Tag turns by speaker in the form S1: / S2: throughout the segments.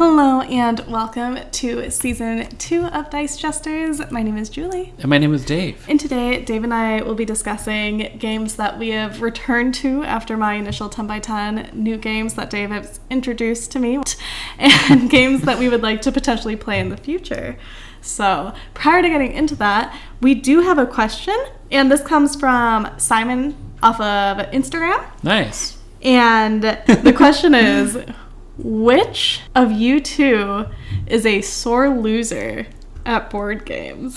S1: Hello and welcome to season 2 of Dice Jesters. My name is Julie.
S2: And my name is Dave.
S1: And today, Dave and I will be discussing games that we have returned to after my initial 10x10, new games that Dave has introduced to me, and games that we would like to potentially play in the future. So, prior to getting into that, we do have a question, and this comes from Simon off of Instagram.
S2: Nice. And
S1: the question is, which of you two is a sore loser at board games?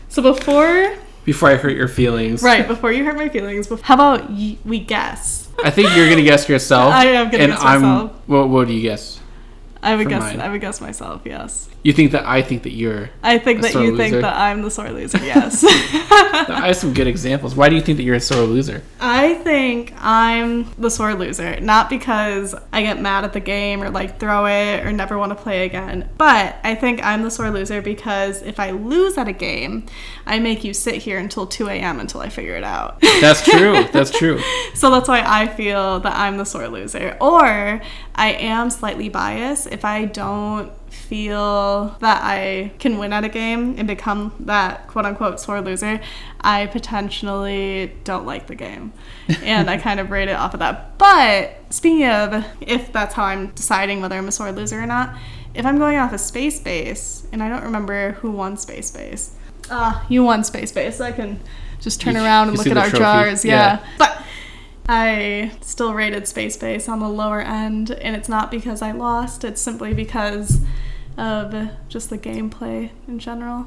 S1: So before
S2: I hurt your feelings.
S1: Right, before you hurt my feelings, how about we guess?
S2: I think you're going to guess yourself.
S1: I am going to guess myself.
S2: What do you guess?
S1: I would guess myself, yes.
S2: You think that I think that you're
S1: I think that you think that I'm the sore loser, yes.
S2: I have some good examples. Why do you think that you're a sore loser?
S1: I think I'm the sore loser, not because I get mad at the game or like throw it or never want to play again, but I think I'm the sore loser because if I lose at a game, I make you sit here until 2 a.m. until I figure it out.
S2: That's true. That's true.
S1: So that's why I feel that I'm the sore loser. Or I am slightly biased if I don't feel that I can win at a game and become that quote-unquote sore loser, I potentially don't like the game. And I kind of rate it off of that. But speaking of if that's how I'm deciding whether I'm a sore loser or not, if I'm going off of Space Base, and I don't remember who won Space Base. You won Space Base. So I can just turn around and look at our
S2: trophy.
S1: jars. Yeah. But I still rated Space Base on the lower end, and it's not because I lost. It's simply because of just the gameplay in general.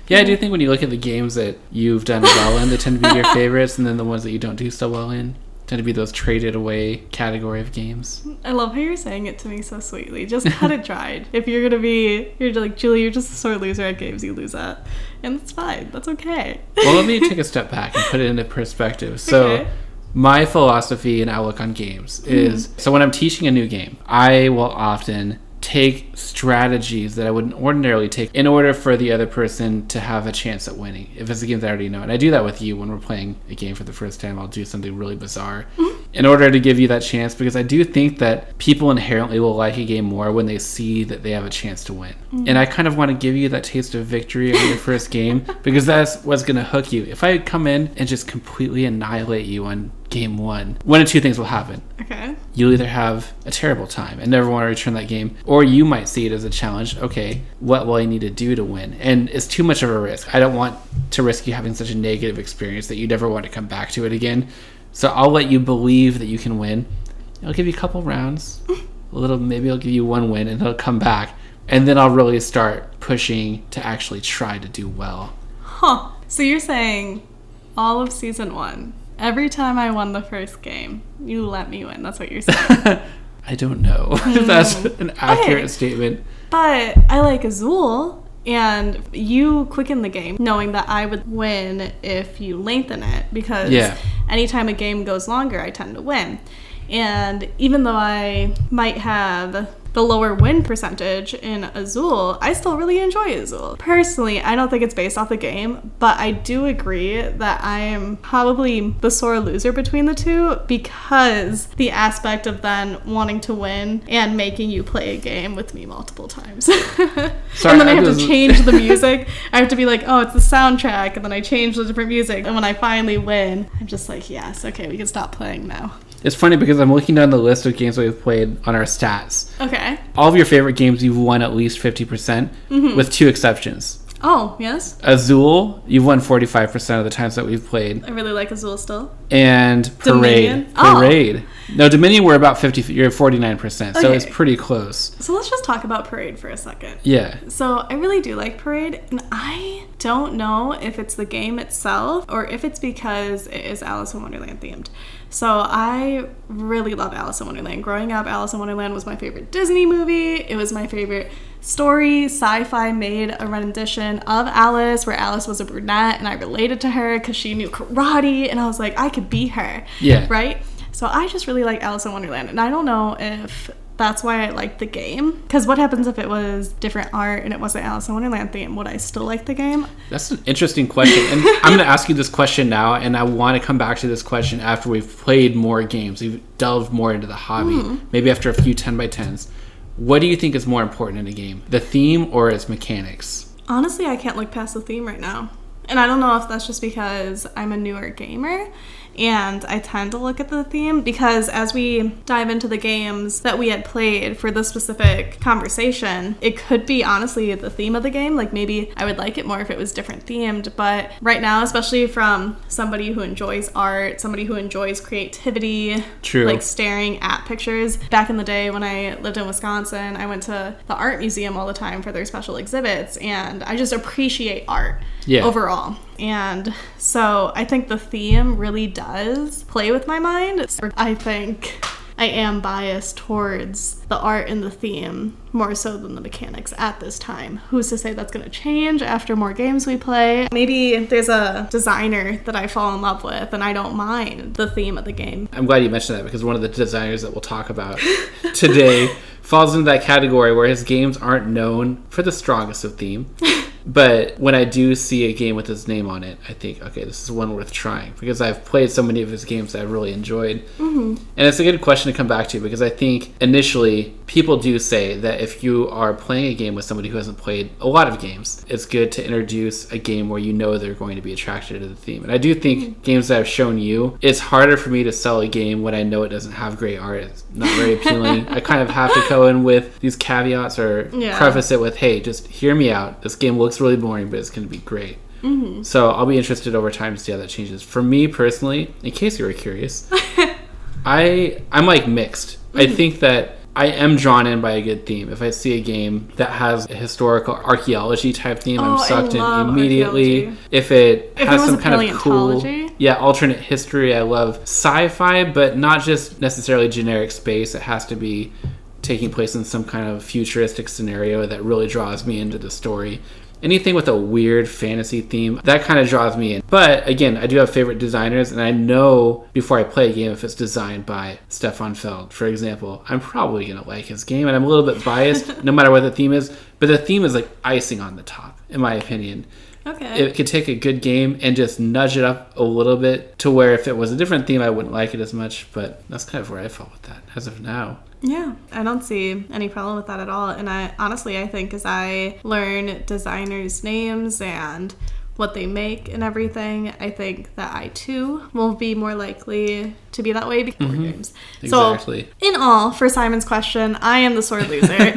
S2: Yeah, I do think when you look at the games that you've done well in, they tend to be your favorites, and then the ones that you don't do so well in tend to be those traded away category of games.
S1: I love how you're saying it to me so sweetly. Just cut it dried. If you're like, Julie, you're just a sore loser at games you lose at. And that's fine. That's okay.
S2: Well, let me take a step back and put it into perspective. So my philosophy and outlook on games is, so when I'm teaching a new game, I will often take strategies that I wouldn't ordinarily take in order for the other person to have a chance at winning, if it's a game that I already know. And I do that with you when we're playing a game for the first time. I'll do something really bizarre in order to give you that chance, because I do think that people inherently will like a game more when they see that they have a chance to win. And I kind of want to give you that taste of victory on your first game, because that's what's going to hook you. If I come in and just completely annihilate you on game one, one of two things will happen.
S1: Okay.
S2: You'll either have a terrible time and never want to return that game, or you might see it as a challenge. Okay, what will I need to do to win? And it's too much of a risk. I don't want to risk you having such a negative experience that you never want to come back to it again. So I'll let you believe that you can win. I'll give you a couple rounds, maybe I'll give you one win, and it'll come back. And then I'll really start pushing to actually try to do well.
S1: Huh. So you're saying all of season 1, every time I won the first game, you let me win. That's what you're saying.
S2: I don't know if that's an accurate statement.
S1: But I like Azul, and you quicken the game knowing that I would win if you lengthen it, because anytime a game goes longer, I tend to win. And even though I might have the lower win percentage in Azul, I still really enjoy Azul. Personally, I don't think it's based off the game, but I do agree that I am probably the sore loser between the two, because the aspect of then wanting to win and making you play a game with me multiple times.
S2: Sorry,
S1: and then I have to change the music. I have to be like, oh, it's the soundtrack, and then I change the different music. And when I finally win, I'm just like, yes, okay, we can stop playing now.
S2: It's funny because I'm looking down the list of games that we've played on our stats.
S1: Okay.
S2: All of your favorite games, you've won at least 50%, with 2 exceptions.
S1: Oh, yes?
S2: Azul, you've won 45% of the times that we've played.
S1: I really like Azul still.
S2: And Parade.
S1: Dominion? Oh.
S2: No, Dominion, we're about 50. You're at 49%, so it's pretty close.
S1: So let's just talk about Parade for a second.
S2: Yeah.
S1: So I really do like Parade, and I don't know if it's the game itself or if it's because it is Alice in Wonderland themed. So I really love Alice in Wonderland. Growing up, Alice in Wonderland was my favorite Disney movie. It was my favorite story. Sci-Fi made a rendition of Alice where Alice was a brunette, and I related to her because she knew karate, and I was like, I could be her.
S2: Yeah.
S1: Right? So I just really like Alice in Wonderland, and I don't know if that's why I like the game. Because what happens if it was different art and it wasn't Alice in Wonderland theme? Would I still like the game?
S2: That's an interesting question. And I'm going to ask you this question now, and I want to come back to this question after we've played more games. We've delved more into the hobby, maybe after a few 10x10s. What do you think is more important in a game? The theme or its mechanics?
S1: Honestly, I can't look past the theme right now. And I don't know if that's just because I'm a newer gamer and I tend to look at the theme, because as we dive into the games that we had played for this specific conversation, it could be honestly the theme of the game. Like maybe I would like it more if it was different themed, but right now, especially from somebody who enjoys art, somebody who enjoys creativity,
S2: True.
S1: like staring at pictures. Back in the day when I lived in Wisconsin, I went to the art museum all the time for their special exhibits, and I just appreciate art overall. And so I think the theme really does play with my mind. I think I am biased towards the art and the theme more so than the mechanics at this time. Who's to say that's going to change after more games we play? Maybe there's a designer that I fall in love with and I don't mind the theme of the game.
S2: I'm glad you mentioned that, because one of the designers that we'll talk about today falls into that category where his games aren't known for the strongest of theme. But when I do see a game with his name on it, I think, okay, this is one worth trying, because I've played so many of his games that I've really enjoyed. And it's a good question to come back to, because I think initially people do say that if you are playing a game with somebody who hasn't played a lot of games, it's good to introduce a game where you know they're going to be attracted to the theme. And I do think games that I've shown you, it's harder for me to sell a game when I know it doesn't have great art. It's not very appealing. I kind of have to go in with these caveats or preface it with, hey, just hear me out. This game looks really boring, but it's going to be great. So I'll be interested over time to see how that changes. For me personally, in case you were curious, I'm like mixed. I think that I am drawn in by a good theme. If I see a game that has a historical archaeology type theme, I'm sucked in immediately. If it has some kind of cool alternate history, I love sci-fi, but not just necessarily generic space. It has to be taking place in some kind of futuristic scenario that really draws me into the story. Anything with a weird fantasy theme, that kind of draws me in. But again, I do have favorite designers, and I know before I play a game if it's designed by Stefan Feld, for example, I'm probably going to like his game, and I'm a little bit biased no matter what the theme is, but the theme is like icing on the top, in my opinion.
S1: Okay.
S2: It could take a good game and just nudge it up a little bit to where if it was a different theme, I wouldn't like it as much, but that's kind of where I fall with that as of now.
S1: Yeah, I don't see any problem with that at all. And I think as I learn designers' names and what they make and everything, I think that I too will be more likely to be that way because board games.
S2: Exactly.
S1: So, in all, for Simon's question, I am the sore loser.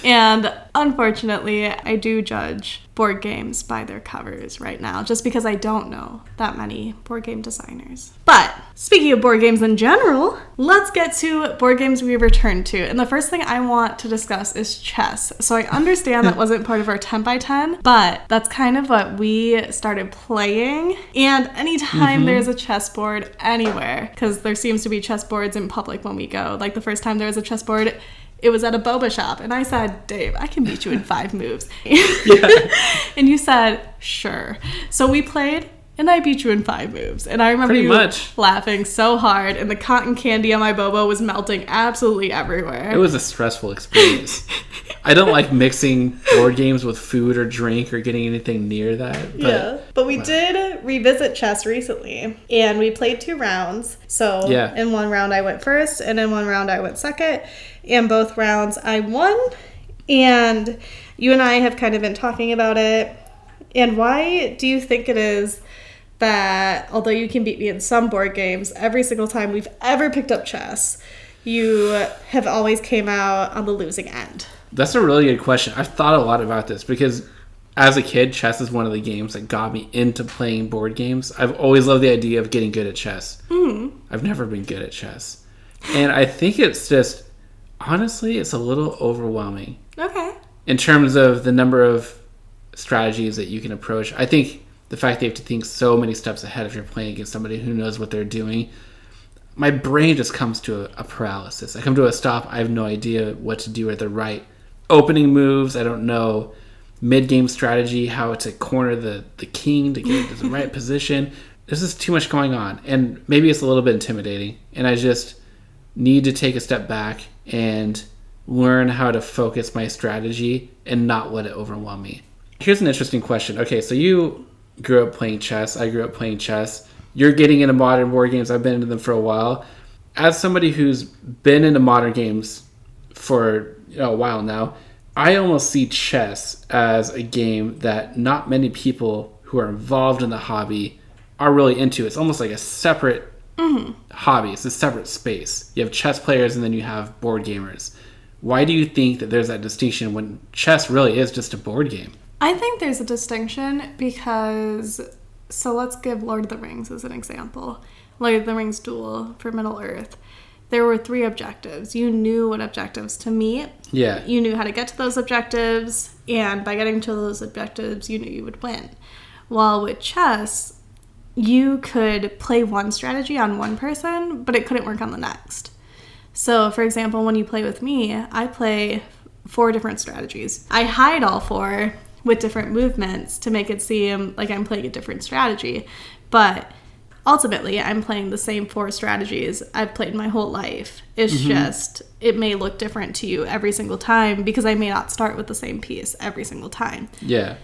S1: And unfortunately, I do judge board games by their covers right now, just because I don't know that many board game designers. But speaking of board games in general, let's get to board games we returned to. And the first thing I want to discuss is chess. So I understand that wasn't part of our 10x10, but that's kind of what we started playing. And anytime there's a chessboard anywhere, because there seems to be chessboards in public when we go. Like the first time there was a chessboard, it was at a boba shop, and I said, Dave, I can beat you in 5 moves. And you said, sure. So we played, and I beat you in 5 moves. And I remember laughing so hard, and the cotton candy on my boba was melting absolutely everywhere.
S2: It was a stressful experience. I don't like mixing board games with food or drink or getting anything near that.
S1: But we did revisit chess recently, and we played 2 rounds. So in one round I went first, and in one round I went second. And both rounds I won. And you and I have kind of been talking about it. And why do you think it is that, although you can beat me in some board games, every single time we've ever picked up chess, you have always came out on the losing end?
S2: That's a really good question. I've thought a lot about this because as a kid, chess is one of the games that got me into playing board games. I've always loved the idea of getting good at chess. I've never been good at chess. And I think it's just, honestly, it's a little overwhelming.
S1: Okay.
S2: In terms of the number of strategies that you can approach. I think the fact that you have to think so many steps ahead if you're playing against somebody who knows what they're doing, my brain just comes to a paralysis. I come to a stop. I have no idea what to do at the right opening moves. I don't know mid-game strategy, how to corner the king to get into the right position. There's just too much going on. And maybe it's a little bit intimidating. And I just need to take a step back and learn how to focus my strategy and not let it overwhelm me. Here's an interesting question. Okay, so you grew up playing chess. I grew up playing chess. You're getting into modern board games. I've been into them for a while. As somebody who's been into modern games for a while now, I almost see chess as a game that not many people who are involved in the hobby are really into. It's almost like a separate hobby. It's a separate space. You have chess players and then you have board gamers. Why do you think that there's that distinction when chess really is just a board game?
S1: I think there's a distinction because, so let's give Lord of the Rings as an example. Lord of the Rings Duel for Middle-earth. There were 3 objectives. You knew what objectives to meet.
S2: Yeah.
S1: You knew how to get to those objectives, and by getting to those objectives, you knew you would win. While with chess, you could play one strategy on one person, but it couldn't work on the next. So, for example, when you play with me, I play 4 different strategies. I hide all 4 with different movements to make it seem like I'm playing a different strategy. But ultimately, I'm playing the same 4 strategies I've played my whole life. It's just, it may look different to you every single time because I may not start with the same piece every single time.
S2: Yeah.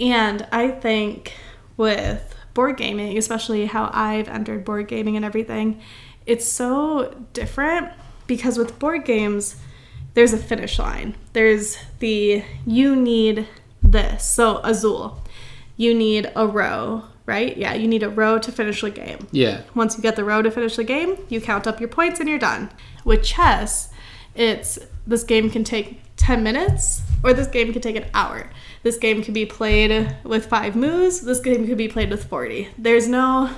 S1: And I think with board gaming, especially how I've entered board gaming and everything, it's so different because with board games, there's a finish line. There's the, you need this. So Azul, you need a row, right? Yeah, you need a row to finish the game.
S2: Yeah.
S1: Once you get the row to finish the game, you count up your points and you're done. With chess, it's, this game can take 10 minutes or this game can take an hour. This game can be played with 5 moves. This game could be played with 40. There's no,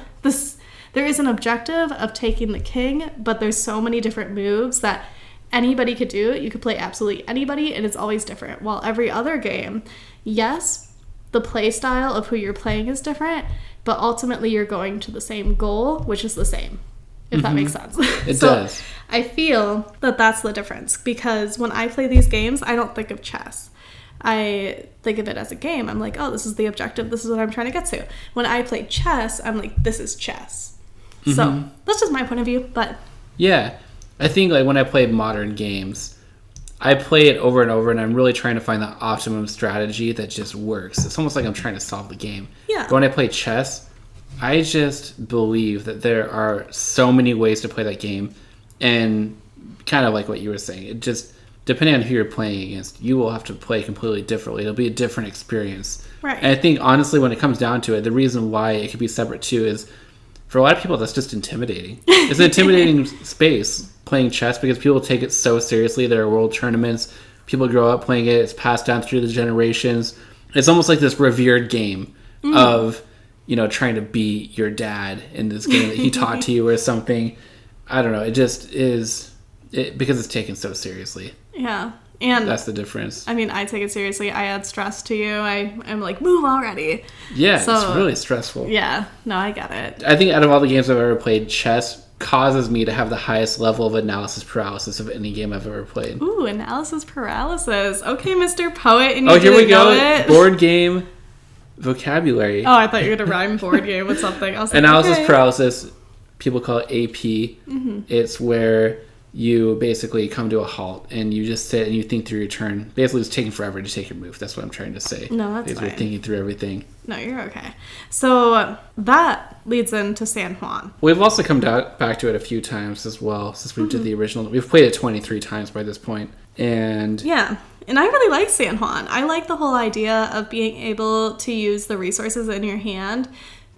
S1: there is an objective of taking the king, but there's so many different moves that anybody could do. You could play absolutely anybody, and it's always different. While every other game, yes, the play style of who you're playing is different, but ultimately you're going to the same goal, which is the same, if that makes sense.
S2: It does.
S1: I feel that that's the difference, because when I play these games, I don't think of chess. I think of it as a game. I'm like, oh, this is the objective. This is what I'm trying to get to. When I play chess, I'm like, this is chess. So that's just my point of view, but...
S2: Yeah. I think like when I play modern games, I play it over and over and I'm really trying to find the optimum strategy that just works. It's almost like I'm trying to solve the game.
S1: Yeah.
S2: But when I play chess, I just believe that there are so many ways to play that game. And kind of like what you were saying, it just, depending on who you're playing against, you will have to play completely differently. It'll be a different experience.
S1: Right.
S2: And I think, honestly, when it comes down to it, the reason why it could be separate too is, for a lot of people, that's just intimidating. It's an intimidating space, playing chess, because people take it so seriously. There are world tournaments. People grow up playing it. It's passed down through the generations. It's almost like this revered game of, you know, trying to beat your dad in this game that he taught to you or something. I don't know. It just is, because it's taken so seriously.
S1: Yeah. And
S2: that's the difference.
S1: I mean, I take it seriously. I add stress to you. I'm like, move already.
S2: Yeah, so, it's really stressful.
S1: Yeah, no, I get it.
S2: I think out of all the games I've ever played, chess causes me to have the highest level of analysis paralysis of any game I've ever played.
S1: Ooh, analysis paralysis. Okay, Mr. Poet, and you
S2: here we go.
S1: It.
S2: Board game vocabulary.
S1: Oh, I thought you were going to rhyme board game with something. I was like,
S2: analysis
S1: okay.
S2: Paralysis, people call it AP. It's where you basically come to a halt and you just sit and you think through your turn. Basically, it's taking forever to take your move. That's what I'm trying to say.
S1: No, that's
S2: because
S1: fine.
S2: We're thinking through everything.
S1: No, you're okay. So that leads into San Juan.
S2: We've also come back to it a few times as well since we did the original. We've played it 23 times by this point. And
S1: yeah, and I really like San Juan. I like the whole idea of being able to use the resources in your hand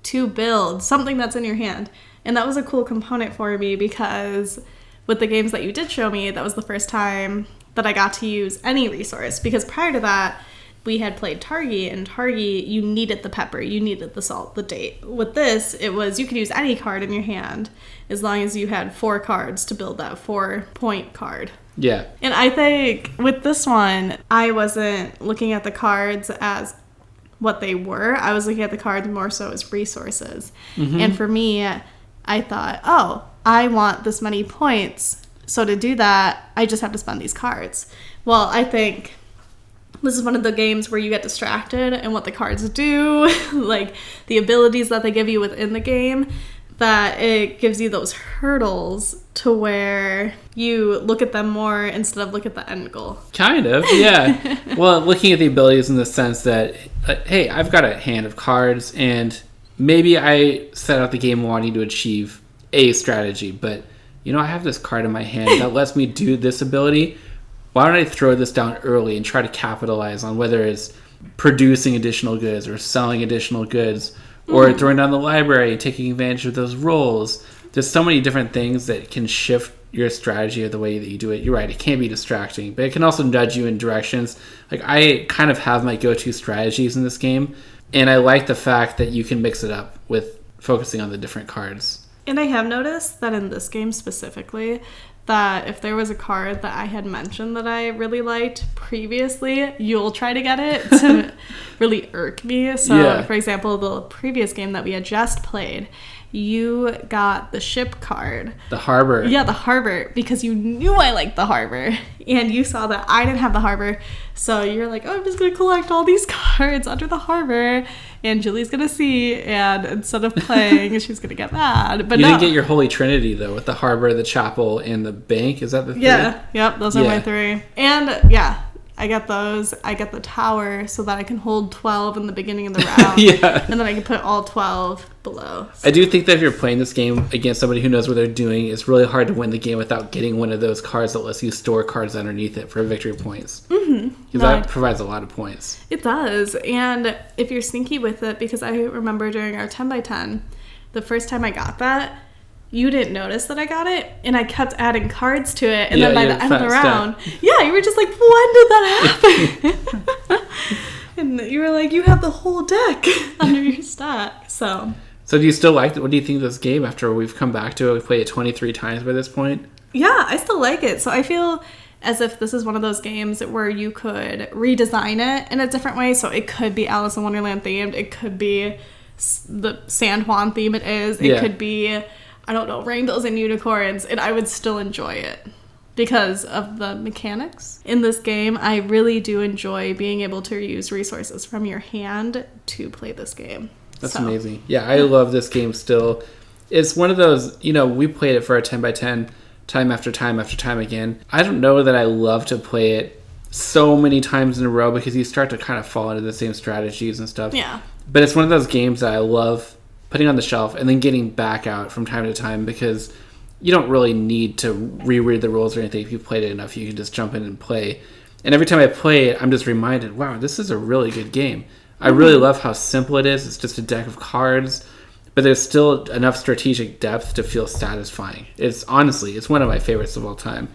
S1: to build something that's in your hand. And that was a cool component for me because with the games that you did show me, that was the first time that I got to use any resource. Because prior to that, we had played Targi, and Targi, you needed the pepper, you needed the salt, the date. With this, it was you could use any card in your hand as long as you had 4 cards to build that 4-point card.
S2: Yeah.
S1: And I think with this one, I wasn't looking at the cards as what they were. I was looking at the cards more so as resources. And for me, I thought, oh, I want this many points. So to do that, I just have to spend these cards. Well, I think this is one of the games where you get distracted and what the cards do, like the abilities that they give you within the game, that it gives you those hurdles to where you look at them more instead of look at the end goal.
S2: Kind of, yeah. Well, looking at the abilities in the sense that, hey, I've got a hand of cards, and maybe I set out the game wanting to achieve a strategy, but, I have this card in my hand that lets me do this ability. Why don't I throw this down early and try to capitalize on whether it's producing additional goods or selling additional goods, or throwing down the library and taking advantage of those rolls. There's so many different things that can shift your strategy or the way that you do it. You're right, it can be distracting, but it can also nudge you in directions. Like, I kind of have my go-to strategies in this game, and I like the fact that you can mix it up with focusing on the different cards.
S1: And I have noticed that in this game specifically, that if there was a card that I had mentioned that I really liked previously, you'll try to get it to really irk me. So, for example, the previous game that we had just played, you got the ship card.
S2: The harbor.
S1: Yeah, the harbor, because you knew I liked the harbor. And you saw that I didn't have the harbor. So you're like, oh, I'm just going to collect all these cards under the harbor. And Julie's going to see. And instead of playing, she's going to get mad. But
S2: you didn't get your Holy Trinity, though, with the harbor, the chapel, and the bank. Is that the three?
S1: Yeah. Yep. Those are my three. And, yeah. I get those. I get the tower so that I can hold 12 in the beginning of the round.
S2: Yeah.
S1: And then I can put all 12 below.
S2: So. I do think that if you're playing this game against somebody who knows what they're doing, it's really hard to win the game without getting one of those cards that lets you store cards underneath it for victory points. Mm-hmm. Because that provides a lot of points.
S1: It does. And if you're sneaky with it, because I remember during our 10x10, the first time I got that, you didn't notice that I got it, and I kept adding cards to it, and then by the end of the round, you were just like, when did that happen? And you were like, you have the whole deck under your stack. So
S2: do you still like it? What do you think of this game after we've come back to it? We've played it 23 times by this point.
S1: Yeah, I still like it. So I feel as if this is one of those games where you could redesign it in a different way. So it could be Alice in Wonderland themed. It could be the San Juan theme it is. It could be, I don't know, rainbows and unicorns, and I would still enjoy it because of the mechanics. In this game, I really do enjoy being able to use resources from your hand to play this game.
S2: That's amazing. Yeah, I love this game still. It's one of those, we played it for our 10x10 time after time after time again. I don't know that I love to play it so many times in a row because you start to kind of fall into the same strategies and stuff.
S1: Yeah.
S2: But it's one of those games that I love putting on the shelf and then getting back out from time to time because you don't really need to reread the rules or anything. If you've played it enough, you can just jump in and play. And every time I play it, I'm just reminded, wow, this is a really good game. I really love how simple it is. It's just a deck of cards, but there's still enough strategic depth to feel satisfying. It's one of my favorites of all time.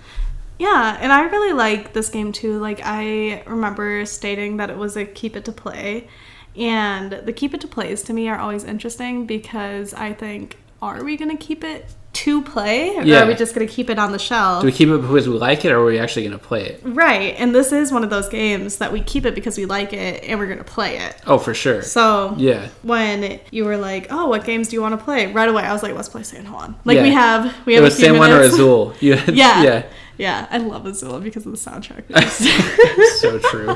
S1: Yeah, and I really like this game too. Like, I remember stating that it was a keep it to play. And the keep it to plays to me are always interesting because I think, are we going to keep it to play? Or are we just going to keep it on the shelf?
S2: Do we keep it because we like it, or are we actually going to play it?
S1: Right. And this is one of those games that we keep it because we like it and we're going to play it.
S2: Oh, for sure.
S1: So when you were like, oh, what games do you want to play? Right away, I was like, let's play San Juan. Like we have
S2: it was San Juan or Azul.
S1: Yeah, I love Azul because of the soundtrack.
S2: So true.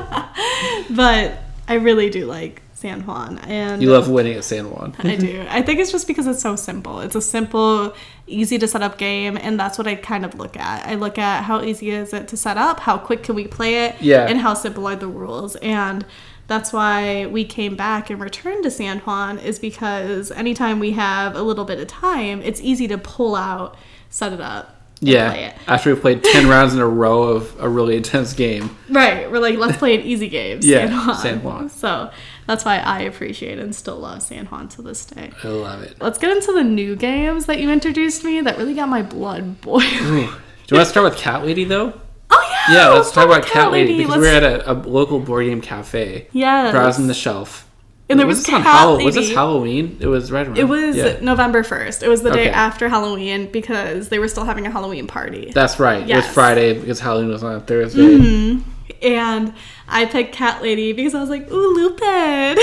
S1: But I really do like San Juan. And
S2: you love winning at San Juan.
S1: I do. I think it's just because it's so simple. It's a simple, easy to set up game, and that's what I kind of look at. I look at how easy is it to set up, how quick can we play it, and how simple are the rules. And that's why we came back and returned to San Juan, is because anytime we have a little bit of time, it's easy to pull out, set it up, play it.
S2: After we played 10 rounds in a row of a really intense game.
S1: Right. We're like, let's play an easy game.
S2: San Juan.
S1: So that's why I appreciate and still love San Juan to this day.
S2: I love it.
S1: Let's get into the new games that you introduced me that really got my blood boiling.
S2: Do you want to start with Cat Lady, though?
S1: Oh, yeah.
S2: Yeah, let's talk about Cat Lady because we were at a local board game cafe.
S1: Yeah.
S2: Browsing the shelf.
S1: And there was Cat Lady.
S2: Was this Halloween? It was right around.
S1: It was November 1st. It was the day after Halloween because they were still having a Halloween party.
S2: That's right. Yes. It was Friday because Halloween was on a Thursday.
S1: Mm-hmm. And I picked Cat Lady because I was like, ooh, Lupin.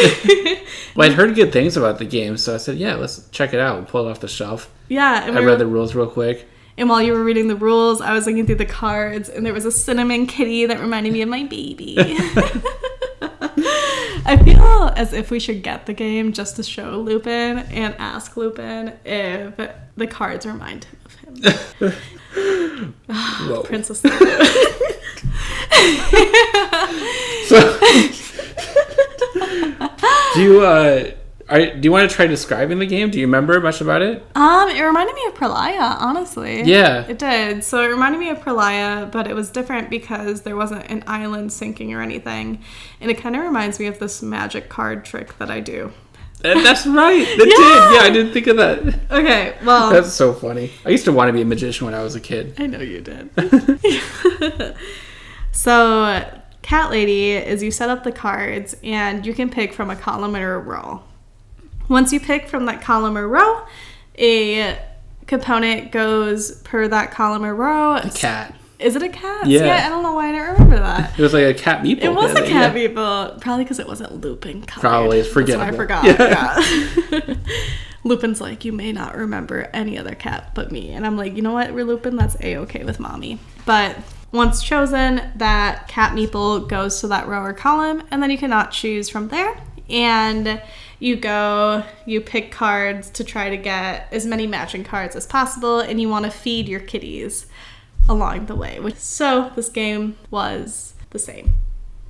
S2: Well, I'd heard good things about the game, so I said, yeah, let's check it out. We'll pull it off the shelf.
S1: Yeah.
S2: And I read the rules real quick.
S1: And while you were reading the rules, I was looking through the cards, and there was a cinnamon kitty that reminded me of my baby. I feel as if we should get the game just to show Lupin and ask Lupin if the cards remind him of him.
S2: Whoa.
S1: Princess.
S2: So, do you want to try describing the game? Do you remember much about it?
S1: It reminded me of Pralaya, honestly.
S2: Yeah.
S1: It did. So it reminded me of Pralaya, but it was different because there wasn't an island sinking or anything. And it kind of reminds me of this magic card trick that I do.
S2: That's right. That did. Yeah, I didn't think of that.
S1: Okay, well.
S2: That's so funny. I used to want to be a magician when I was a kid.
S1: I know you did. So, Cat Lady is you set up the cards and you can pick from a column or a row. Once you pick from that column or row, a component goes per that column or row.
S2: A cat.
S1: Is it a cat?
S2: Yeah.
S1: I don't know why I don't remember that.
S2: It was like a cat meeple.
S1: It was a cat meeple. Probably because it wasn't Lupin colored.
S2: Probably. It's forgettable.
S1: That's why I forgot. Yeah. Lupin's like, you may not remember any other cat but me. And I'm like, you know what, Lupin? That's A-okay with mommy. But once chosen, that cat meeple goes to that row or column, and then you cannot choose from there. And you pick cards to try to get as many matching cards as possible, and you want to feed your kitties along the way. So this game was the same.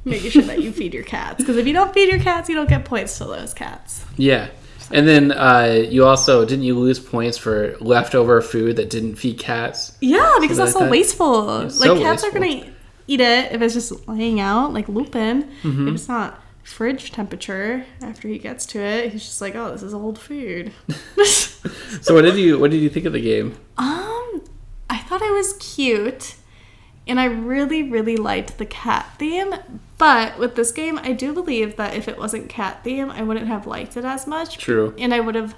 S1: Making sure that you feed your cats. Because if you don't feed your cats, you don't get points to those cats.
S2: Yeah. And then you also, didn't you lose points for leftover food that didn't feed cats?
S1: Yeah, because that's so wasteful. Like,
S2: so
S1: cats
S2: wasteful.
S1: are going to eat it if it's just laying out, like Lupin.
S2: Mm-hmm.
S1: If it's not fridge temperature after he gets to it, he's just like, oh, this is old food.
S2: So what did you think of the game?
S1: I thought it was cute. And I really, really liked the cat theme. But with this game, I do believe that if it wasn't cat theme, I wouldn't have liked it as much.
S2: True.
S1: And I would have,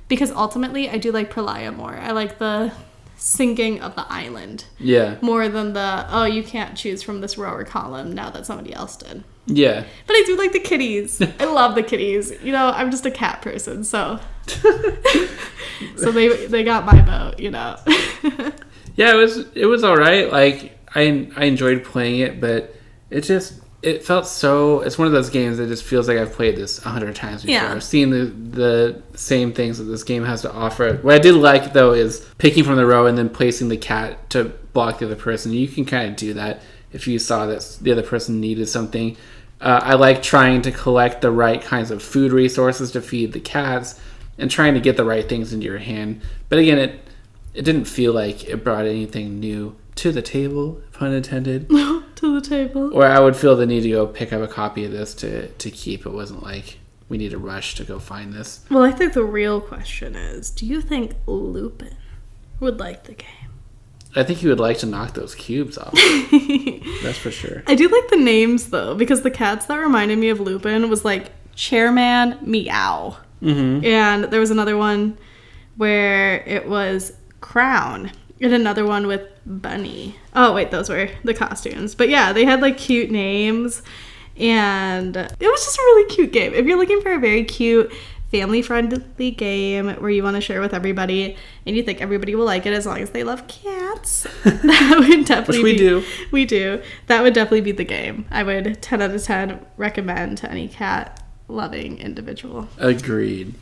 S1: because ultimately, I do like Pralaya more. I like the sinking of the island.
S2: Yeah.
S1: More than the, oh, you can't choose from this row or column now that somebody else did.
S2: Yeah.
S1: But I do like the kitties. I love the kitties. You know, I'm just a cat person, so. So they got my vote, you know.
S2: Yeah, it was all right. Like, I enjoyed playing it, but it felt so. It's one of those games that just feels like I've played this 100 times before.
S1: Yeah.
S2: I've seen the same things that this game has to offer. What I did like though is picking from the row and then placing the cat to block the other person. You can kind of do that if you saw that the other person needed something. I like trying to collect the right kinds of food resources to feed the cats and trying to get the right things into your hand. But again, it didn't feel like it brought anything new to the table, pun intended.
S1: To the table.
S2: Or I would feel the need to go pick up a copy of this to keep. It wasn't like we need to rush to go find this.
S1: Well, I think the real question is, do you think Lupin would like the game?
S2: I think he would like to knock those cubes off. That's for sure.
S1: I do like the names, though, because the cats that reminded me of Lupin was like Chairman Meow.
S2: Mm-hmm.
S1: And there was another one where it was Crown. And another one with Bunny. Oh, wait, those were the costumes. But yeah, they had like cute names. And it was just a really cute game. If you're looking for a very cute, family-friendly game where you want to share with everybody and you think everybody will like it as long as they love cats, that would definitely
S2: Which we do.
S1: We do. That would definitely be the game. I would 10 out of 10 recommend to any cat-loving individual.
S2: Agreed.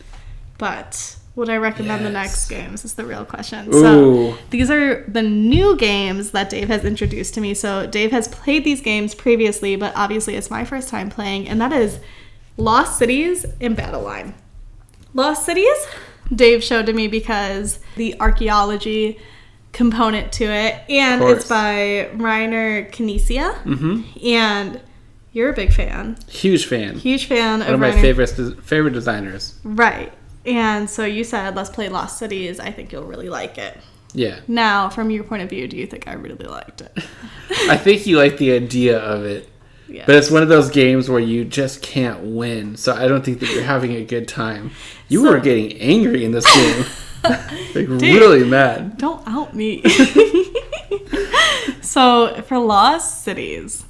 S1: But would I recommend the next games is the real question.
S2: Ooh.
S1: So these are the new games that Dave has introduced to me. So Dave has played these games previously, but obviously it's my first time playing, and that is Lost Cities and Battle Line. Lost Cities, Dave showed to me because the archaeology component to it, and it's by Reiner Knizia, and you're a big fan.
S2: Huge fan.
S1: Huge fan
S2: One of my favorite designers.
S1: Right. And so you said, let's play Lost Cities. I think you'll really like it.
S2: Yeah.
S1: Now, from your point of view, do you think I really liked it?
S2: I think you like the idea of it. Yes. But it's one of those games where you just can't win. So I don't think that you're having a good time. You were getting angry in this game. Like, dude, really mad.
S1: Don't out me. So for Lost Cities,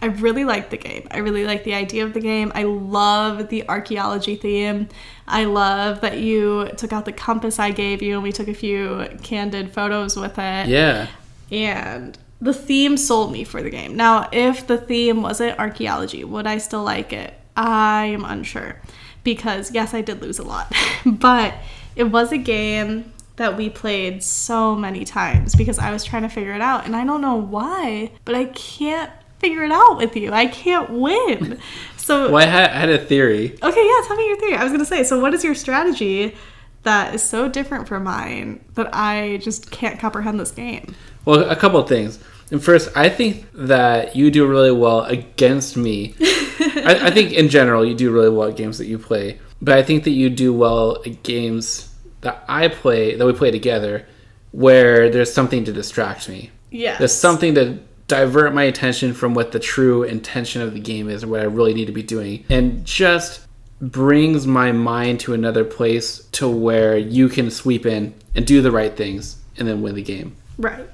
S1: I really like the game. I really like the idea of the game. I love the archaeology theme. I love that you took out the compass I gave you and we took a few candid photos with it.
S2: Yeah.
S1: And the theme sold me for the game. Now, if the theme wasn't archaeology, would I still like it? I am unsure. Because, yes, I did lose a lot. But it was a game that we played so many times because I was trying to figure it out. And I don't know why, but I can't figure it out with you. I can't win. So,
S2: well, I had a theory.
S1: Okay, yeah, tell me your theory. I was going to say, so what is your strategy that is so different from mine that I just can't comprehend this game?
S2: Well, a couple of things. And first, I think that you do really well against me. I think in general you do really well at games that you play. But I think that you do well at games that we play together, where there's something to distract me.
S1: Yeah.
S2: There's something to divert my attention from what the true intention of the game is, or what I really need to be doing. And just brings my mind to another place to where you can sweep in and do the right things and then win the game.
S1: Right.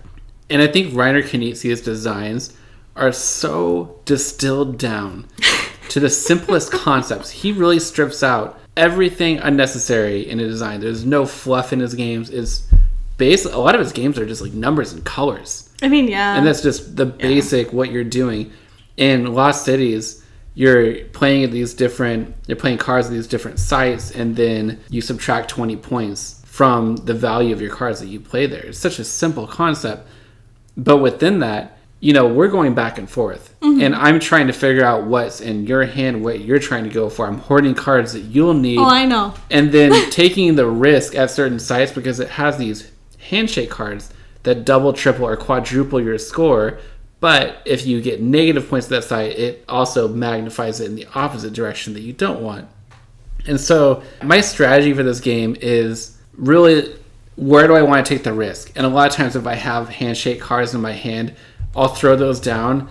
S2: And I think Reiner Knizia's designs are so distilled down to the simplest concepts. He really strips out everything unnecessary in a design. There's no fluff in his games. A lot of his games are just like numbers and colors.
S1: I mean, yeah.
S2: And that's just the basic what you're doing. In Lost Cities, you're playing cards at these different sites, and then you subtract 20 points from the value of your cards that you play there. It's such a simple concept. But within that, we're going back and forth. Mm-hmm. And I'm trying to figure out what's in your hand, what you're trying to go for. I'm hoarding cards that you'll need.
S1: Oh, I know.
S2: And then taking the risk at certain sites because it has these handshake cards that double, triple, or quadruple your score. But if you get negative points at that site, it also magnifies it in the opposite direction that you don't want. And so my strategy for this game is really, where do I want to take the risk? And a lot of times if I have handshake cards in my hand, I'll throw those down,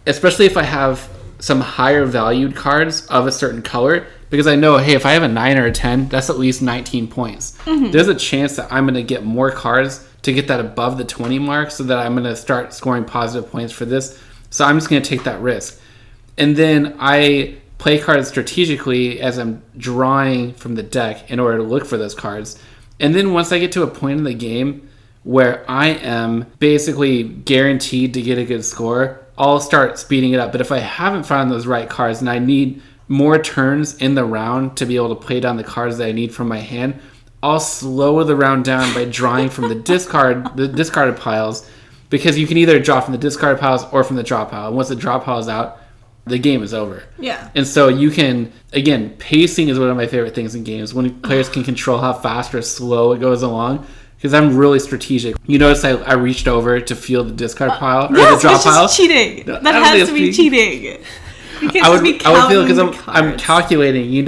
S2: especially if I have some higher valued cards of a certain color, because I know, hey, if I have a 9 or a 10, that's at least 19 points. Mm-hmm. There's a chance that I'm going to get more cards to get that above the 20 mark, so that I'm going to start scoring positive points for this. So I'm just going to take that risk. And then I play cards strategically as I'm drawing from the deck in order to look for those cards. And then once I get to a point in the game where I am basically guaranteed to get a good score, I'll start speeding it up. But if I haven't found those right cards and I need more turns in the round to be able to play down the cards that I need from my hand, I'll slow the round down by drawing from the discarded piles, because you can either draw from the discarded piles or from the draw pile. And once the draw pile is out, the game is over.
S1: Yeah.
S2: And so you can, again, pacing is one of my favorite things in games, when players can control how fast or slow it goes along, because I'm really strategic. You notice I reached over to feel the discard pile, or the draw pile.
S1: That's cheating. That has to be cheating. You can't
S2: I would feel, because I'm calculating,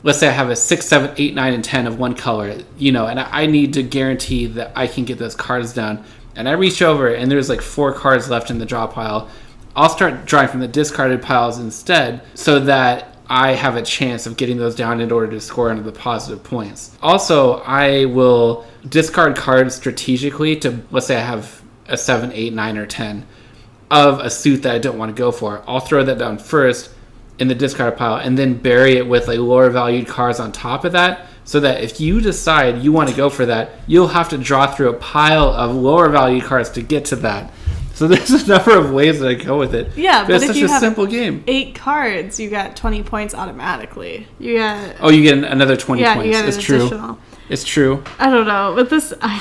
S2: let's say I have a 6, 7, 8, 9, and 10 of one color, and I need to guarantee that I can get those cards down. And I reach over, and there's like 4 cards left in the draw pile. I'll start drawing from the discarded piles instead, so that I have a chance of getting those down in order to score under the positive points. Also, I will discard cards strategically to, let's say I have a 7, 8, 9, or 10 of a suit that I don't want to go for. I'll throw that down first in the discard pile, and then bury it with like lower valued cards on top of that, so that if you decide you want to go for that, you'll have to draw through a pile of lower valued cards to get to that. So there's a number of ways that I go with it.
S1: Yeah, but
S2: it's
S1: if
S2: such
S1: you
S2: a
S1: have
S2: simple game.
S1: 8 cards, you got 20 points automatically. You get
S2: another 20 points.
S1: You get
S2: it's
S1: true.
S2: True. It's true.
S1: I don't know, but this I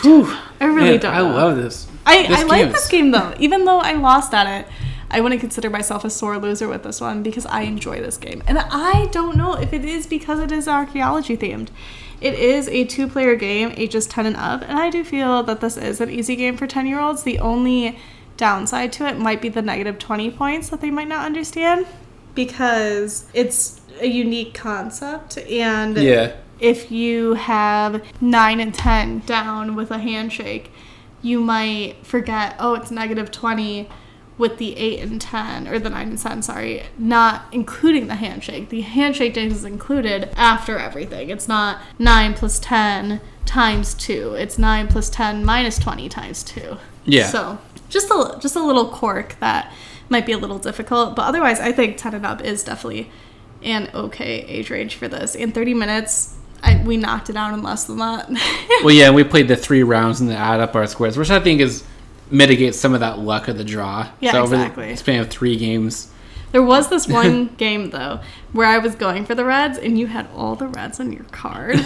S1: really don't know.
S2: I love this.
S1: I like this game though. Even though I lost at it, I wouldn't consider myself a sore loser with this one, because I enjoy this game. And I don't know if it is because it is archaeology themed. It is a 2-player game, ages 10 and up, and I do feel that this is an easy game for 10-year-olds. The only downside to it might be the negative 20 points that they might not understand, because it's a unique concept, and if you have 9 and 10 down with a handshake, you might forget, it's negative 20 with the 8 and 10, or the 9 and 10, sorry, not including the handshake. The handshake is included after everything. It's not 9 plus 10 times 2. It's 9 plus 10 minus 20 times 2.
S2: Yeah.
S1: So just a little quirk that might be a little difficult, but otherwise I think 10 and up is definitely an okay age range for this. In 30 minutes, we knocked it out in less than that.
S2: Well, yeah, we played the 3 rounds and then add up our squares, which I think mitigates some of that luck of the draw.
S1: Yeah,
S2: so
S1: exactly.
S2: Over the span of 3 games,
S1: There was this one game, though, where I was going for the reds, and you had all the reds on your card.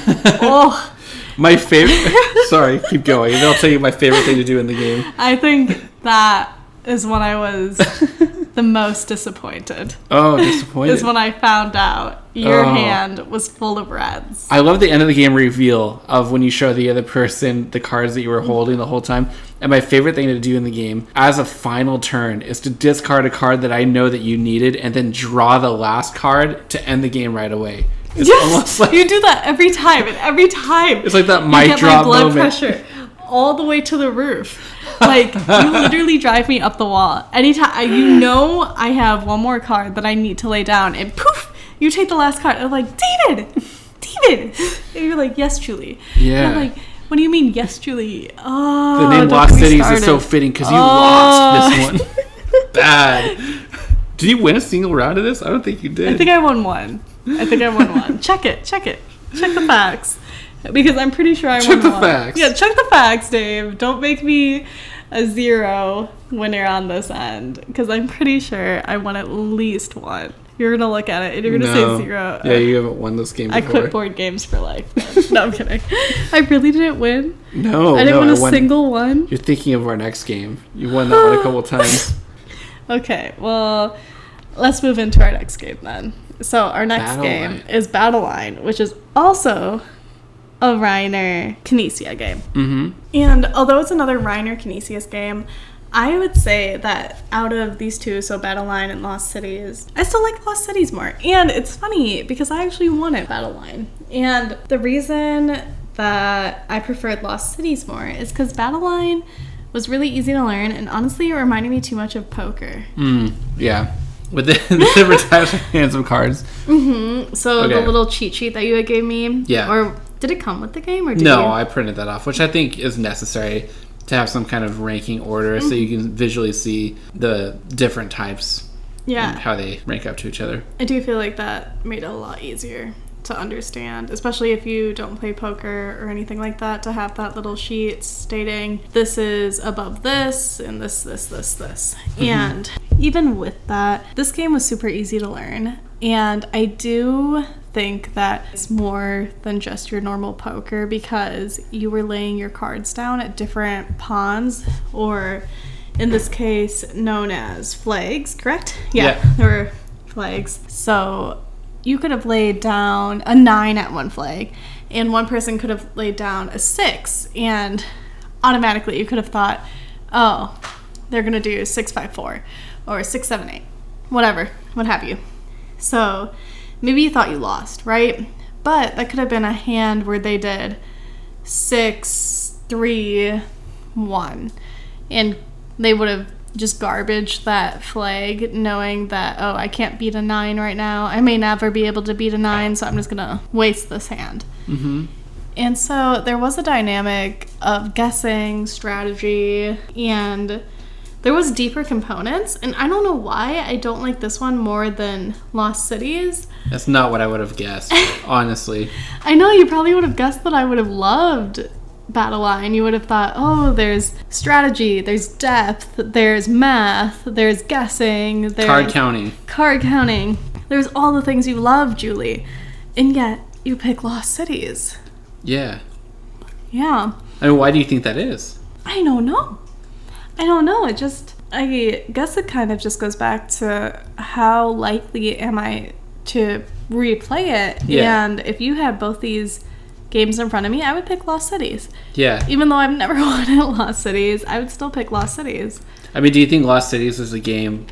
S1: Oh.
S2: My favorite... Sorry, keep going. And I'll tell you my favorite thing to do in the game.
S1: I think that is when I was the most disappointed.
S2: Oh, disappointed.
S1: Is when I found out your hand was full of reds.
S2: I love the end of the game reveal of when you show the other person the cards that you were holding the whole time. And my favorite thing to do in the game as a final turn is to discard a card that I know that you needed and then draw the last card to end the game right away. It's almost like
S1: you do that every time, and every time
S2: it's like that mic drop
S1: my blood
S2: moment.
S1: Pressure all the way to the roof. Like, you literally drive me up the wall. Anytime, I have one more card that I need to lay down, and poof, you take the last card. I'm like, David! And you're like, yes, Julie.
S2: Yeah.
S1: And I'm like, what do you mean, yes, Julie? Oh,
S2: the name Lost Cities is so fitting because you lost this one. Bad. Did you win a single round of this? I don't think you did.
S1: I think I won one. Check it. Check the facts. Because I'm pretty sure I won one.
S2: Check the facts.
S1: Yeah, check the facts, Dave. Don't make me a zero when you're on this end. Because I'm pretty sure I won at least one. You're going to look at it and you're going to say zero.
S2: Yeah, you haven't won this game before.
S1: I quit board games for life. No, I'm kidding. I really didn't win.
S2: No,
S1: I didn't win a single one.
S2: You're thinking of our next game. You won that one a couple times.
S1: Okay, well, let's move into our next game then. So our next game is Battle Line, which is also a Reiner Knizia game. Mm-hmm. And although it's another Reiner Knizia game, I would say that out of these two, so Battle Line and Lost Cities, I still like Lost Cities more. And it's funny because I actually wanted Battle Line. And the reason that I preferred Lost Cities more is because Battle Line was really easy to learn, and honestly, it reminded me too much of poker.
S2: Yeah. With the different types of hands of cards. Mm-hmm.
S1: So the little cheat sheet that you gave me. Yeah. Or did it come with the game? Or did
S2: No, I printed that off, which I think is necessary to have some kind of ranking order so you can visually see the different types and how they rank up to each other.
S1: I do feel like that made it a lot easier to understand, especially if you don't play poker or anything like that, to have that little sheet stating this is above this and this. Mm-hmm. And even with that, this game was super easy to learn, and I do think that it's more than just your normal poker because you were laying your cards down at different pawns, or in this case known as flags, correct? Yeah. There were flags. So you could have laid down a 9 at one flag, and one person could have laid down a 6, and automatically you could have thought, oh, they're going to do 6-5-4 or 6-7-8, whatever, what have you. So maybe you thought you lost, right? But that could have been a hand where they did 6-3-1, and they would have just garbage that flag, knowing that, oh, I can't beat a 9 right now. I may never be able to beat a 9, so I'm just gonna waste this hand. Mm-hmm. And so there was a dynamic of guessing, strategy, and there was deeper components. And I don't know why I don't like this one more than Lost Cities.
S2: That's not what I would have guessed, honestly.
S1: I know you probably would have guessed that I would have loved Battle Line. You would have thought, oh, there's strategy, there's depth, there's math, there's guessing, there's card counting. There's all the things you love, Julie, and yet you pick Lost Cities.
S2: Yeah.
S1: I
S2: mean, why do you think that is?
S1: I don't know. It just, I guess it kind of just goes back to how likely am I to replay it. And if you had both these games in front of me, I would pick Lost Cities. Yeah. Even though I've never won at Lost Cities, I would still pick Lost Cities.
S2: I mean, do you think Lost Cities is a game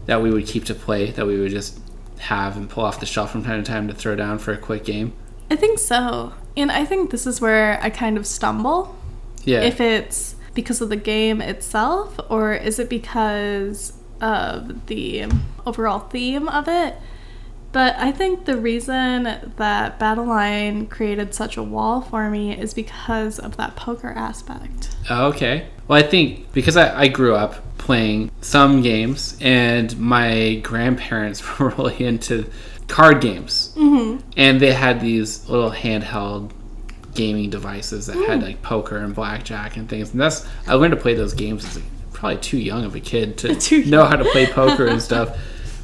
S2: that we would keep to play, that we would just have and pull off the shelf from time to time to throw down for a quick game?
S1: I think so. And I think this is where I kind of stumble. Yeah. If it's because of the game itself, or is it because of the overall theme of it? But I think the reason that Battle Line created such a wall for me is because of that poker aspect.
S2: Oh, okay. Well, I think because I grew up playing some games, and my grandparents were really into card games. Mm-hmm. And they had these little handheld gaming devices that had like poker and blackjack and things. And I learned to play those games as probably too young of a kid to know how to play poker and stuff.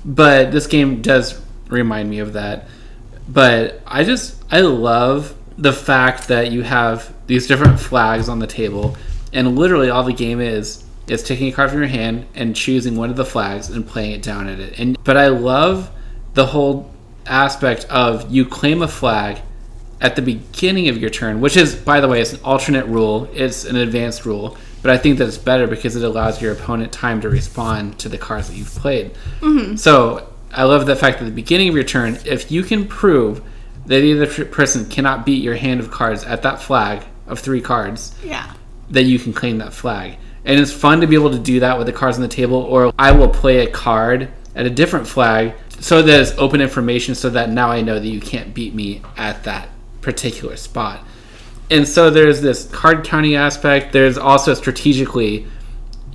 S2: But this game does remind me of that. But I love the fact that you have these different flags on the table, and literally all the game is taking a card from your hand and choosing one of the flags and playing it down at it. But I love the whole aspect of you claim a flag at the beginning of your turn, which is, by the way, it's an alternate rule. It's an advanced rule, but I think that it's better because it allows your opponent time to respond to the cards that you've played. Mm-hmm. So I love the fact that at the beginning of your turn, if you can prove that the other person cannot beat your hand of cards at that flag of 3 cards, that you can claim that flag. And it's fun to be able to do that with the cards on the table, or I will play a card at a different flag so that it's open information, so that now I know that you can't beat me at that particular spot. And so there's this card counting aspect. There's also strategically,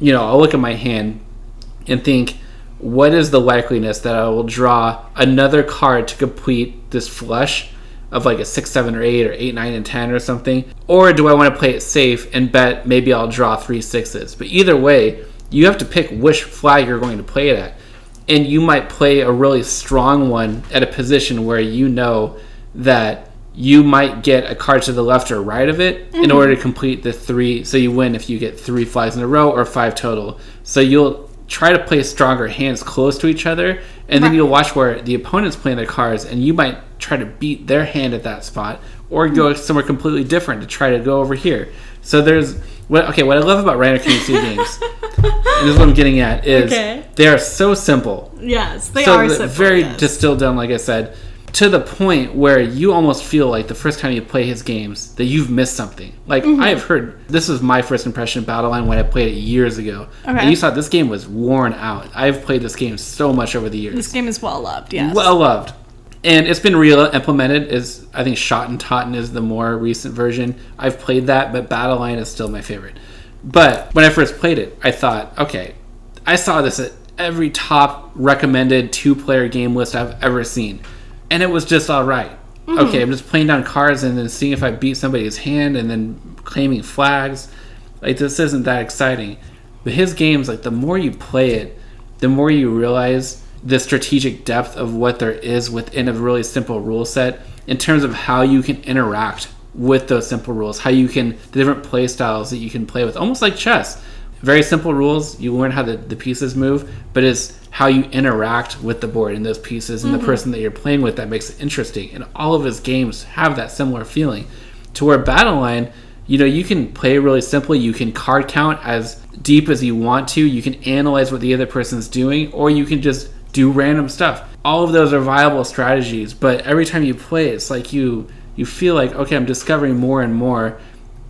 S2: I'll look at my hand and think, what is the likeliness that I will draw another card to complete this flush of like a 6, 7, or 8, or 8, 9, and 10 or something? Or do I want to play it safe and bet maybe I'll draw 3 6s? But either way, you have to pick which flag you're going to play it at. And you might play a really strong one at a position where you know that you might get a card to the left or right of it in order to complete the 3. So you win if you get 3 flags in a row or 5 total. So you'll try to play stronger hands close to each other, and then you'll watch where the opponent's playing their cards, and you might try to beat their hand at that spot, or go somewhere completely different to try to go over here. So there's what I love about random currency games, and this is what I'm getting at, is they are so simple.
S1: Yes, they are simple.
S2: Very distilled down, like I said, to the point where you almost feel like the first time you play his games that you've missed something. Like, I have heard, this was my first impression of Battle Line when I played it years ago. Okay. And you saw this game was worn out. I've played this game so much over the years.
S1: This game is well loved, yes.
S2: Well loved. And it's been re-implemented. I think Shot and Totten is the more recent version. I've played that, but Battle Line is still my favorite. But when I first played it, I thought, okay, I saw this at every top recommended 2-player game list I've ever seen. And it was just all right. Okay, I'm just playing down cards and then seeing if I beat somebody's hand and then claiming flags. Like, this isn't that exciting. But his games, like, the more you play it, the more you realize the strategic depth of what there is within a really simple rule set in terms of how you can interact with those simple rules, how you can, the different play styles that you can play with, almost like chess. Very simple rules, you learn how the pieces move, but it's how you interact with the board and those pieces and the person that you're playing with that makes it interesting. And all of his games have that similar feeling. To where Battle Line, you can play really simply, you can card count as deep as you want to, you can analyze what the other person's doing, or you can just do random stuff. All of those are viable strategies, but every time you play, it's like you feel like, okay, I'm discovering more and more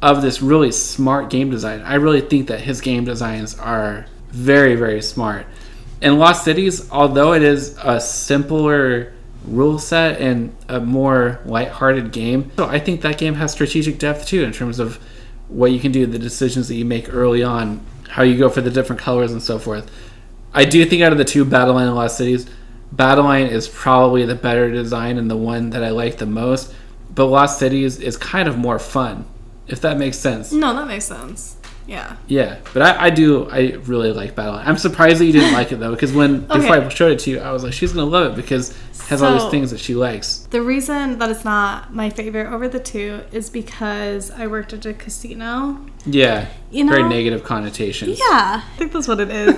S2: of this really smart game design. I really think that his game designs are very, very smart. And Lost Cities, although it is a simpler rule set and a more lighthearted game, so I think that game has strategic depth too in terms of what you can do, the decisions that you make early on, how you go for the different colors and so forth. I do think out of the 2, Battle Line and Lost Cities, Battle Line is probably the better design and the one that I like the most, but Lost Cities is kind of more fun, if that makes sense.
S1: No, that makes sense. Yeah.
S2: Yeah, but I really like Battle Line. I'm surprised that you didn't like it, though, because before I showed it to you, I was like, she's going to love it because it has all these things that she likes.
S1: The reason that it's not my favorite over the 2 is because I worked at a casino.
S2: Yeah, very negative connotations.
S1: Yeah, I think that's what it is.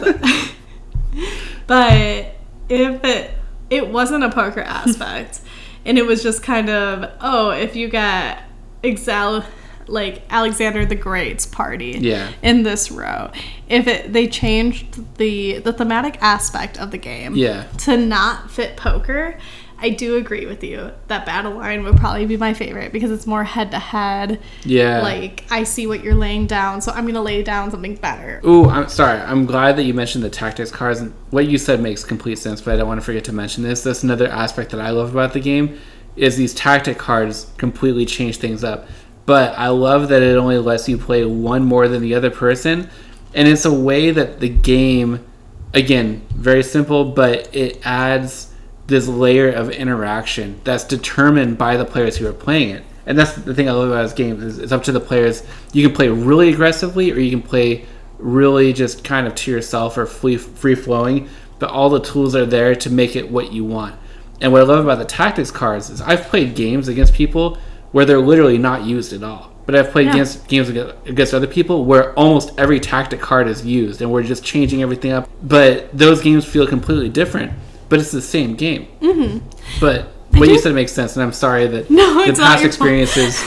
S1: But if it wasn't a poker aspect, and it was just kind of, if you got Alexander the Great's party in this row, if they changed the thematic aspect of the game to not fit poker, I do agree with you that Battle Line would probably be my favorite because it's more head to head. Yeah, like I see what you're laying down, so I'm gonna lay down something better.
S2: Ooh, I'm sorry. I'm glad that you mentioned the tactics cards, and what you said makes complete sense. But I don't want to forget to mention this. That's another aspect that I love about the game, is these tactic cards completely change things up. But I love that it only lets you play one more than the other person, and it's a way that the game, again, very simple, but it adds this layer of interaction that's determined by the players who are playing it. And that's the thing I love about this game, is it's up to the players. You can play really aggressively, or you can play really just kind of to yourself or free-flowing. but all the tools are there to make it what you want. And what I love about the tactics cards is I've played games against people where they're literally not used at all. But I've played games against other people where almost every tactic card is used, and we're just changing everything up. But those games feel completely different, but it's the same game. Mm-hmm. But what you said makes sense, and I'm sorry that the past experiences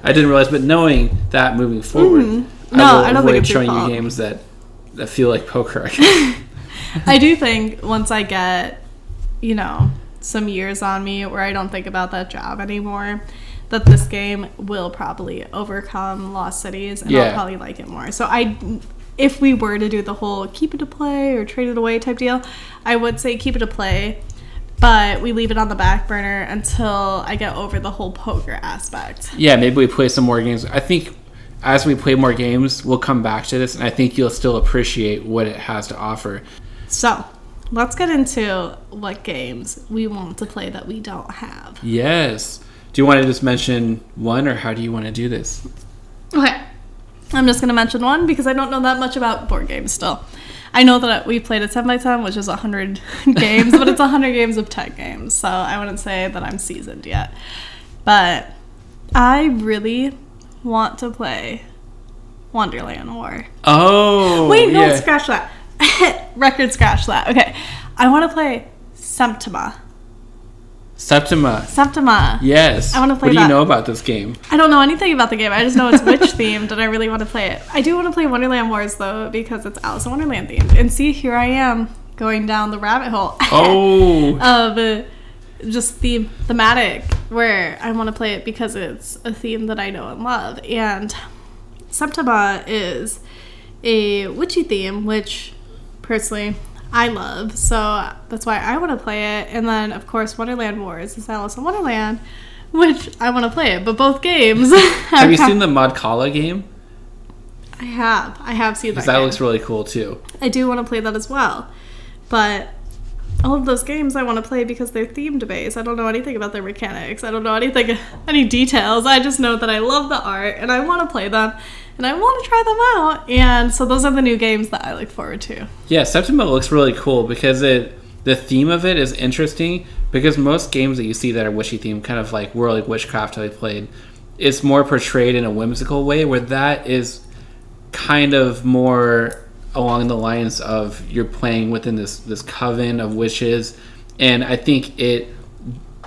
S2: I didn't realize. But knowing that moving forward, I don't think it's showing you games that feel like poker.
S1: I do think once I get, some years on me where I don't think about that job anymore, that this game will probably overcome Lost Cities, and I'll probably like it more. So if we were to do the whole keep it to play or trade it away type deal, I would say keep it to play, but we leave it on the back burner until I get over the whole poker aspect. Yeah,
S2: maybe we play some more games. I think as we play more games, we'll come back to this, and I think you'll still appreciate what it has to offer.
S1: So let's get into what games we want to play that we don't have.
S2: Yes. Do you want to just mention one, or how do you want to do this?
S1: Okay. I'm just going to mention one because I don't know that much about board games still. I know that we played at 10x10, which is 100 games, but it's 100 games of tech games, so I wouldn't say that I'm seasoned yet. But I really want to play Wonderland War.
S2: Oh!
S1: Wait, no, scratch that. Record scratch that. Okay. I want to play Septima. Yes. I want to play that.
S2: What do you know about this game?
S1: I don't know anything about the game. I just know it's witch themed, and I really want to play it. I do want to play Wonderland Wars, though, because it's Alice in Wonderland themed. And see, here I am going down the rabbit hole of just thematic, where I want to play it because it's a theme that I know and love. And Septima is a witchy theme, which personally I love, so that's why I want to play it. And then, of course, Wonderland Wars is Alice in Wonderland, which I want to play it. But both games...
S2: Have you seen the Mod Kala game?
S1: I have seen that
S2: game. That looks really cool, too.
S1: I do want to play that as well. But all of those games I want to play because they're themed based. I don't know anything about their mechanics. I don't know any details. I just know that I love the art, and I want to play them. And I want to try them out. And so those are the new games that I look forward to. Yeah,
S2: Septima looks really cool because the theme of it is interesting, because most games that you see that are witchy themed, kind of like World of Witchcraft I played, it's more portrayed in a whimsical way, where that is kind of more along the lines of you're playing within this coven of witches. And I think it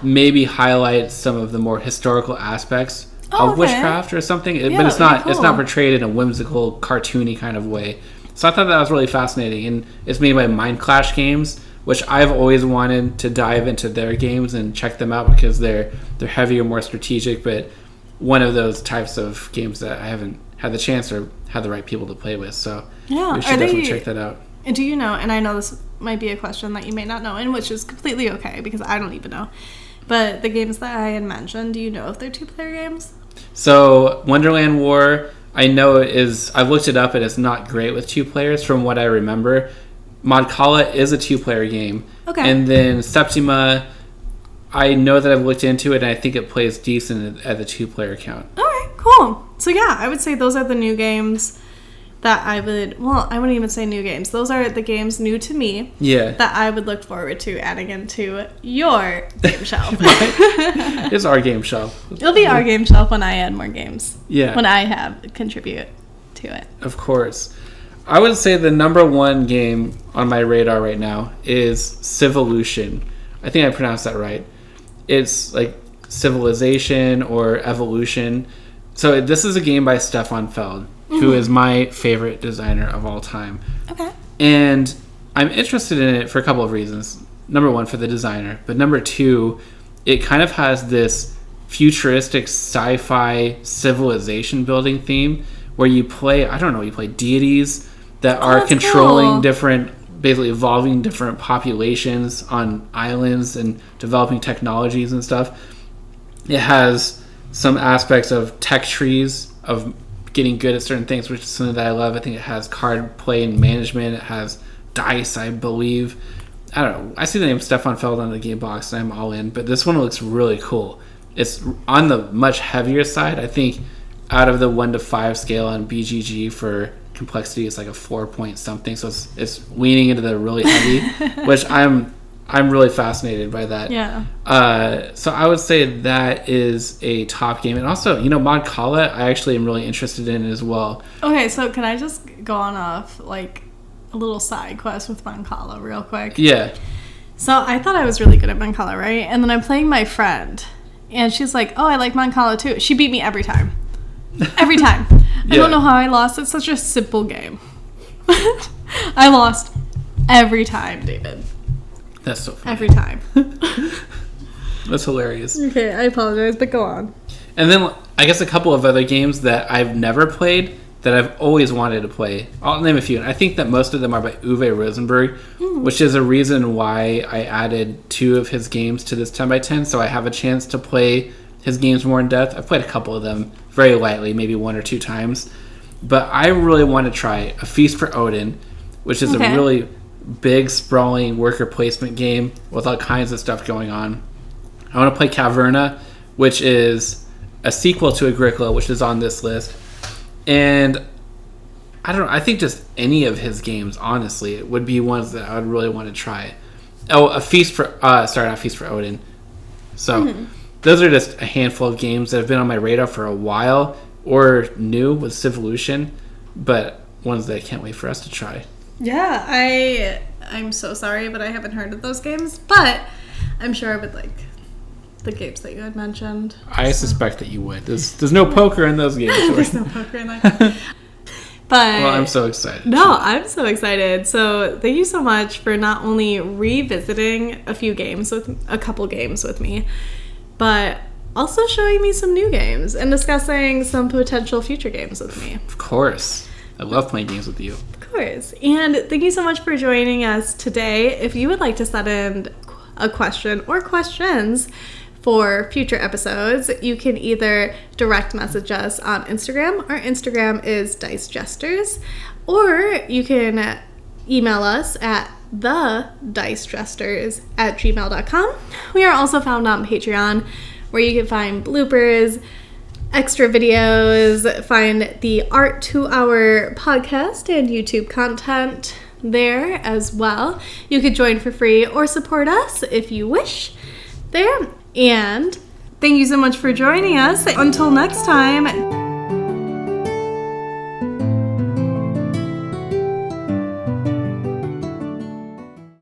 S2: maybe highlights some of the more historical aspects of witchcraft or something, but it's not cool. It's not portrayed in a whimsical, cartoony kind of way. So I thought that was really fascinating, and it's made by Mind Clash Games, which I've always wanted to dive into their games and check them out because they're heavier, more strategic, but one of those types of games that I haven't had the chance or had the right people to play with. So we should definitely check that out.
S1: And do you know, and I know this might be a question that you may not know, and which is completely okay because I don't even know, but the games that I had mentioned, do you know if they're 2-player games?
S2: So Wonderland War, I know I've looked it up, and it's not great with 2 players from what I remember. Mod Kala is a 2-player game. Okay. And then Septima, I know that I've looked into it, and I think it plays decent at the 2-player count.
S1: All right, cool. So yeah, I would say those are the new games that I wouldn't even say new games. Those are the games new to me that I would look forward to adding into your game shelf.
S2: It's our game shelf.
S1: It'll be our game shelf when I add more games.
S2: Yeah.
S1: When I contribute to it.
S2: Of course. I would say the number one game on my radar right now is Civolution. I think I pronounced that right. It's like civilization or evolution. So this is a game by Stefan Feld, who is my favorite designer of all time. Okay. And I'm interested in it for a couple of reasons. Number one, for the designer. But number two, it kind of has this futuristic sci-fi civilization building theme where you play deities that are controlling different, basically evolving different populations on islands and developing technologies and stuff. It has some aspects of tech trees, of getting good at certain things, which is something that I love. I think it has card play and management. It has dice, I believe. I don't know. I see the name Stefan Feld on the game box, and I'm all in. But this one looks really cool. It's on the much heavier side. I think out of the 1 to 5 scale on BGG for complexity is like a 4 point something, so it's leaning into the really heavy, which I'm really fascinated by that.
S1: Yeah.
S2: So I would say that is a top game. And also, Mon Cala, I actually am really interested in as well.
S1: Okay, so can I just go on off, like, a little side quest with Mon Cala real quick?
S2: Yeah.
S1: So I thought I was really good at Mon Cala, right? And then I'm playing my friend, and she's like, oh, I like Mon Cala too. She beat me every time. Every time. I don't know how I lost. It's such a simple game. I lost every time, David.
S2: That's so funny.
S1: Every time.
S2: That's hilarious.
S1: Okay, I apologize, but go on.
S2: And then I guess a couple of other games that I've never played that I've always wanted to play. I'll name a few. And I think that most of them are by Uwe Rosenberg, which is a reason why I added 2 of his games to this 10x10, so I have a chance to play his games more in depth. I've played a couple of them very lightly, maybe 1 or 2 times. But I really want to try A Feast for Odin, which is a really big, sprawling worker placement game with all kinds of stuff going on. I want to play Caverna, which is a sequel to Agricola, which is on this list. And I don't know, I think just any of his games, honestly, would be ones that I would really want to try. Oh, not Feast for Odin. So those are just a handful of games that have been on my radar for a while, or new with Civolution, but ones that I can't wait for us to try.
S1: Yeah, I'm so sorry, but I haven't heard of those games, but I'm sure I would like the games that you had mentioned.
S2: I suspect that you would. There's no poker in those games.
S1: There's no poker in that. But
S2: well, I'm so excited.
S1: No, I'm so excited. So thank you so much for not only revisiting a couple games with me, but also showing me some new games and discussing some potential future games with me.
S2: Of course. I love playing games with you.
S1: Of course. And thank you so much for joining us today. If you would like to send in a question or questions for future episodes, you can either direct message us on Instagram. Our Instagram is Dice Jesters, or you can email us at thedicejesters@gmail.com. We are also found on Patreon, where you can find bloopers, extra videos, find the Art 2-Hour podcast and YouTube content there as well. You could join for free or support us if you wish there. And thank you so much for joining us. Until next time.